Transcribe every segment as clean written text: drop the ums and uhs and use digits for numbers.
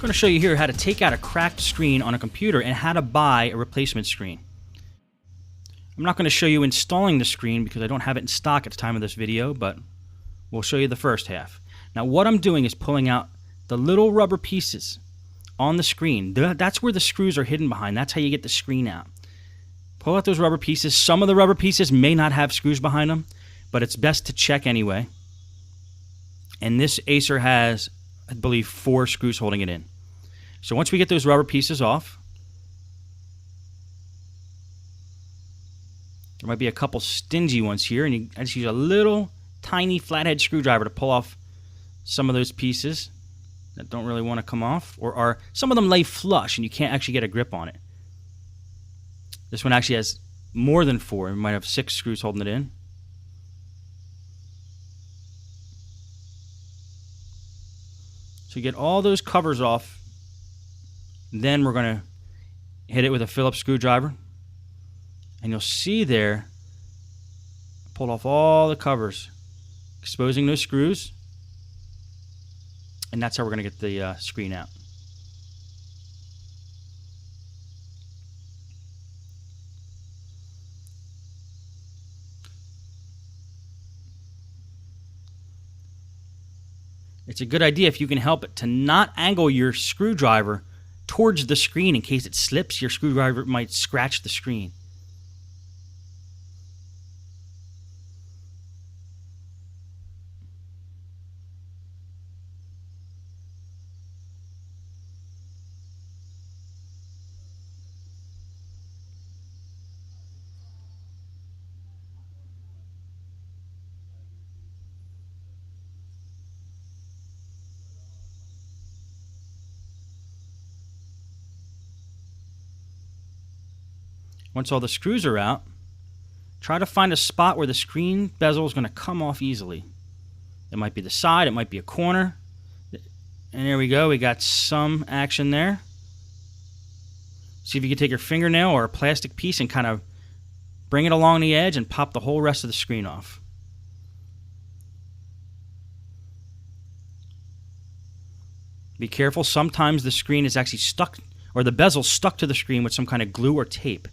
going to show you here how to take out a cracked screen on a computer and how to buy a replacement screen. I'm not going to show you installing the screen because I don't have it in stock at the time of this video, but we'll show you the first half. Now what I'm doing is pulling out the little rubber pieces on the screen. That's where the screws are hidden behind. That's how you get the screen out. Pull out those rubber pieces. Some of the rubber pieces may not have screws behind them, but it's best to check anyway. And this Acer has, I believe, 4 screws holding it in. So once we get those rubber pieces off, there might be a couple stingy ones here, and I just use a little tiny flathead screwdriver to pull off some of those pieces that don't really want to come off, or are some of them lay flush and you can't actually get a grip on it. This one actually has more than 4. It might have 6 screws holding it in. So you get all those covers off. Then we're going to hit it with a Phillips screwdriver. And you'll see there, I pulled off all the covers, exposing those screws. And that's how we're going to get the screen out. It's a good idea if you can help it to not angle your screwdriver towards the screen in case it slips. Your screwdriver might scratch the screen. Once all the screws are out, try to find a spot where the screen bezel is going to come off easily. It might be the side, it might be a corner. And there we go, we got some action there. See if you can take your fingernail or a plastic piece and kind of bring it along the edge and pop the whole rest of the screen off. Be careful, sometimes the screen is actually stuck, or the bezel stuck to the screen with some kind of glue or tape.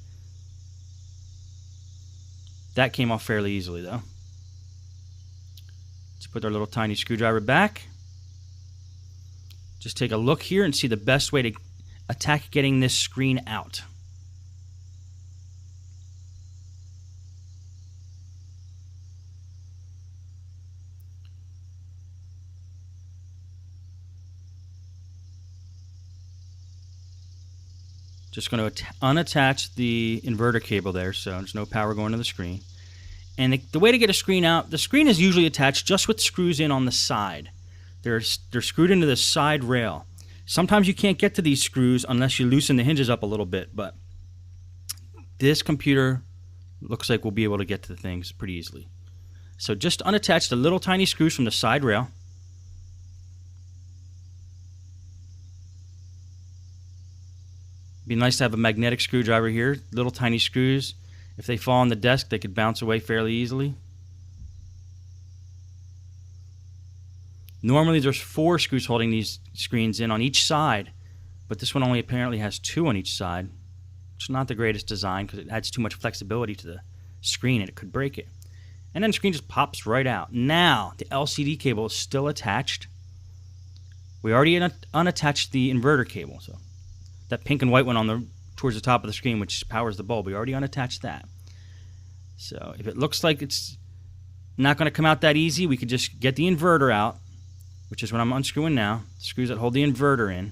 That came off fairly easily though. Let's put our little tiny screwdriver back. Just take a look here and see the best way to attack getting this screen out. Just going to unattach the inverter cable there, so there's no power going to the screen. And the way to get a screen out, the screen is usually attached just with screws in on the side. They're screwed into the side rail. Sometimes you can't get to these screws unless you loosen the hinges up a little bit, but this computer looks like we'll be able to get to the things pretty easily. So just unattach the little tiny screws from the side rail. Be nice to have a magnetic screwdriver here. Little tiny screws. If they fall on the desk, they could bounce away fairly easily. Normally there's 4 screws holding these screens in on each side, but this one only apparently has 2 on each side, which is not the greatest design because it adds too much flexibility to the screen and it could break it. And then the screen just pops right out. Now the LCD cable is still attached. We already unattached the inverter cable, so that pink and white one on towards the top of the screen, which powers the bulb, we already unattached that. So if it looks like it's not going to come out that easy, we could just get the inverter out, which is what I'm unscrewing now, the screws that hold the inverter in.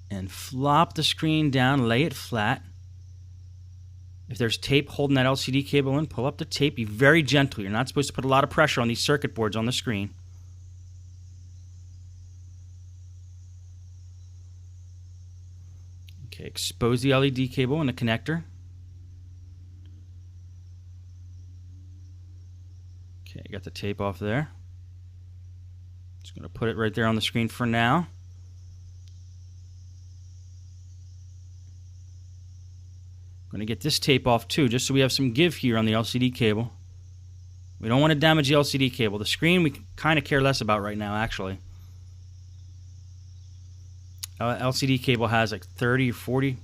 And flop the screen down, lay it flat. If there's tape holding that LCD cable in, pull up the tape. Be very gentle. You're not supposed to put a lot of pressure on these circuit boards on the screen. Okay, expose the LED cable and the connector. Okay, got the tape off there. Just going to put it right there on the screen for now. I'm going to get this tape off too, just so we have some give here on the LCD cable. We don't want to damage the LCD cable. The screen we kind of care less about right now, actually. LCD cable has like 30 or 40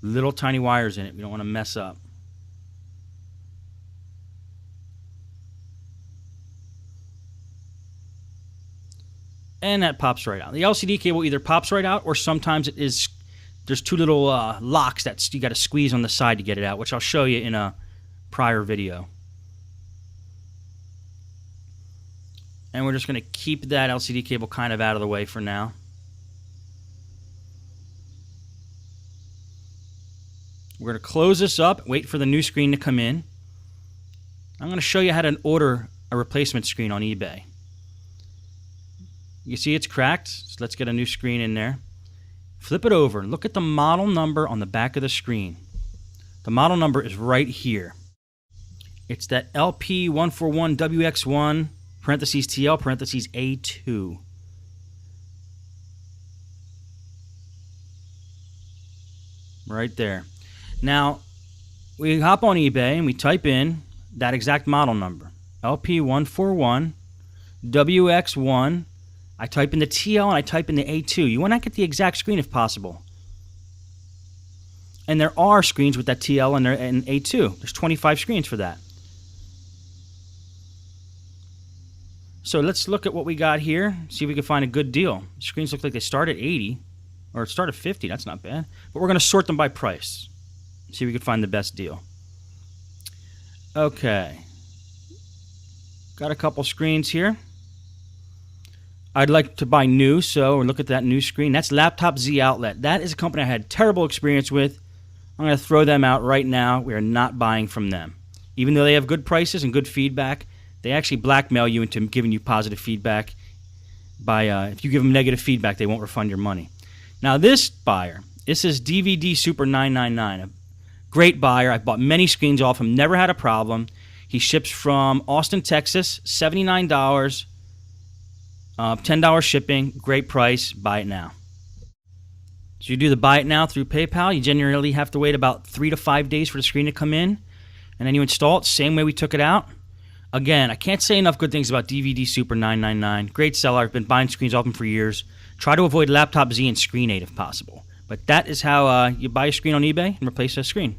little tiny wires in it. We don't want to mess up. And that pops right out. The LCD cable either pops right out, or sometimes it is. There's two little locks that you got to squeeze on the side to get it out, which I'll show you in a prior video. And we're just going to keep that LCD cable kind of out of the way for now. We're going to close this up, wait for the new screen to come in. I'm going to show you how to order a replacement screen on eBay. You see it's cracked, so let's get a new screen in there. Flip it over and look at the model number on the back of the screen. The model number is right here. It's that LP141WX1 parentheses TL parentheses A2. Right there. Now, we hop on eBay and we type in that exact model number. LP141WX1. I type in the TL and I type in the A2. You want to get the exact screen if possible. And there are screens with that TL and A2. There's 25 screens for that. So let's look at what we got here. See if we can find a good deal. The screens look like they start at 80. Or start at 50. That's not bad. But we're going to sort them by price. See if we can find the best deal. Okay. Got a couple screens here. I'd like to buy new, so look at that new screen. That's Laptop Z Outlet. That is a company I had terrible experience with. I'm going to throw them out right now. We are not buying from them. Even though they have good prices and good feedback, they actually blackmail you into giving you positive feedback. If you give them negative feedback, they won't refund your money. Now this buyer, this is DVD Super 999. A great buyer. I've bought many screens off him. Never had a problem. He ships from Austin, Texas. $79. $10 shipping, great price, buy it now. So you do the buy it now through PayPal. You generally have to wait about 3 to 5 days for the screen to come in. And then you install it, same way we took it out. Again, I can't say enough good things about DVD Super 999. Great seller. I've been buying screens off him for years. Try to avoid Laptop Z and Screen 8 if possible. But that is how you buy a screen on eBay and replace a screen.